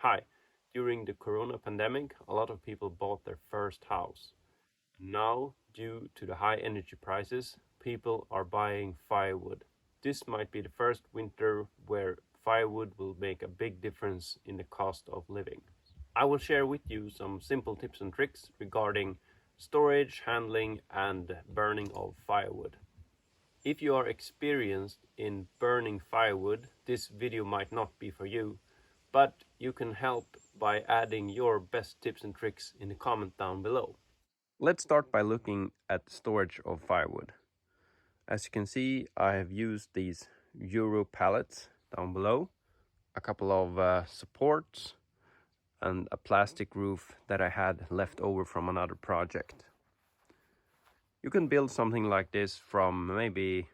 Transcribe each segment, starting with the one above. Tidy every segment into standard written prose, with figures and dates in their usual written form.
Hi, during the corona pandemic, a lot of people bought their first house. Now, due to the high energy prices, people are buying firewood. This might be the first winter where firewood will make a big difference in the cost of living. I will share with you some simple tips and tricks regarding storage, handling, and burning of firewood. If you are experienced in burning firewood, this video might not be for you, but you can help by adding your best tips and tricks in the comment down below. Let's start by looking at the storage of firewood. As you can see, I have used these Euro pallets down below, a couple of supports, and a plastic roof that I had left over from another project. You can build something like this from maybe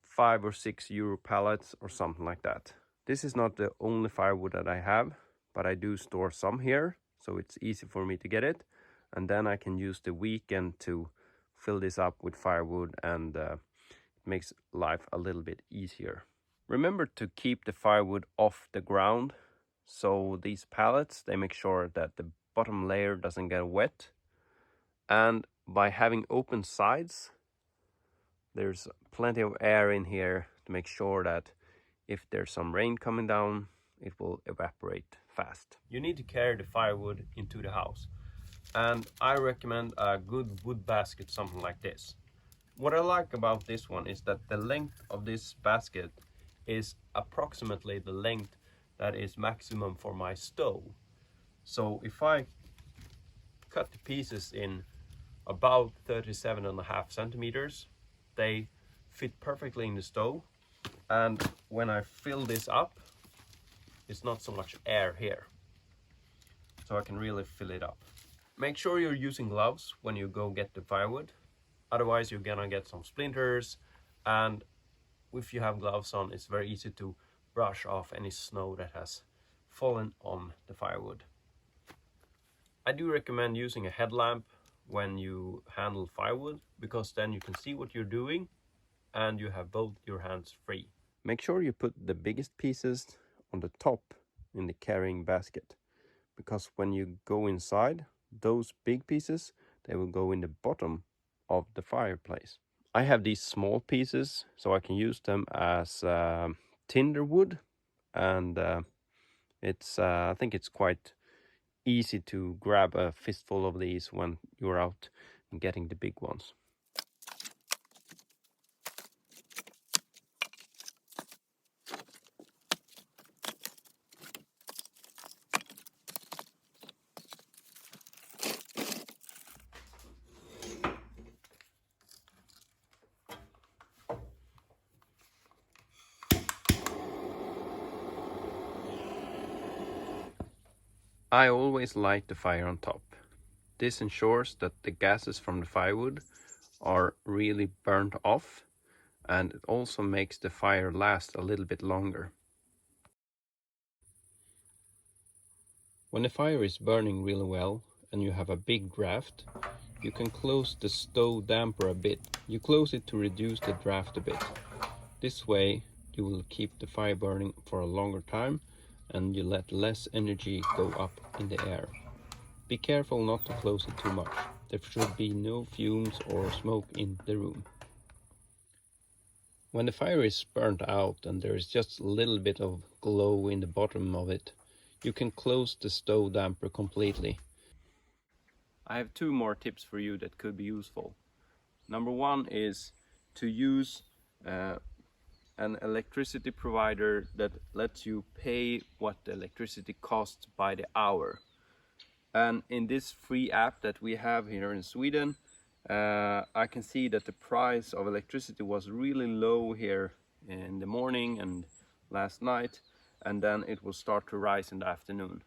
5 or 6 Euro pallets or something like that. This is not the only firewood that I have, but I do store some here, so it's easy for me to get it. And then I can use the weekend to fill this up with firewood, and it makes life a little bit easier. Remember to keep the firewood off the ground. So these pallets, they make sure that the bottom layer doesn't get wet. And by having open sides, there's plenty of air in here to make sure that if there's some rain coming down, it will evaporate fast. You need to carry the firewood into the house, and I recommend a good wood basket, something like this. What I like about this one is that the length of this basket is approximately the length that is maximum for my stove. So if I cut the pieces in about 37.5 centimeters, they fit perfectly in the stove, and when I fill this up, it's not so much air here, so I can really fill it up. Make sure you're using gloves when you go get the firewood, otherwise you're gonna get some splinters, and if you have gloves on, it's very easy to brush off any snow that has fallen on the firewood. I do recommend using a headlamp when you handle firewood, because then you can see what you're doing and you have both your hands free. Make sure you put the biggest pieces on the top in the carrying basket, because when you go inside, those big pieces, they will go in the bottom of the fireplace. I have these small pieces, so I can use them as tinder wood, and I think it's quite easy to grab a fistful of these when you're out and getting the big ones. I always light the fire on top. This ensures that the gases from the firewood are really burnt off, and it also makes the fire last a little bit longer. When the fire is burning really well and you have a big draft, you can close the stove damper a bit. You close it to reduce the draft a bit. This way you will keep the fire burning for a longer time, and you let less energy go up in the air. Be careful not to close it too much. There should be no fumes or smoke in the room. When the fire is burnt out and there is just a little bit of glow in the bottom of it, you can close the stove damper completely. I have two more tips for you that could be useful. Number one is to use an electricity provider that lets you pay what the electricity costs by the hour. And in this free app that we have here in Sweden, I can see that the price of electricity was really low here in the morning and last night, and then it will start to rise in the afternoon.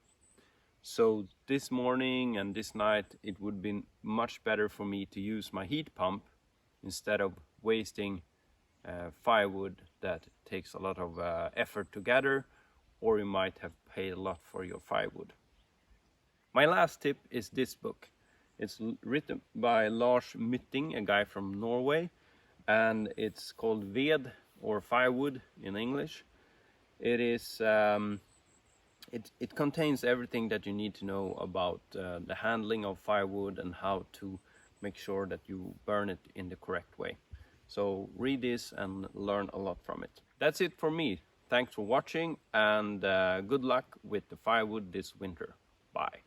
So this morning and this night, it would be much better for me to use my heat pump instead of wasting firewood that takes a lot of effort to gather, or you might have paid a lot for your firewood. My last tip is this book. It's written by Lars Mytting, a guy from Norway, and it's called Ved, or Firewood in English. It is It contains everything that you need to know about the handling of firewood and how to make sure that you burn it in the correct way. So read this and learn a lot from it. That's it for me. Thanks for watching, and good luck with the firewood this winter. Bye.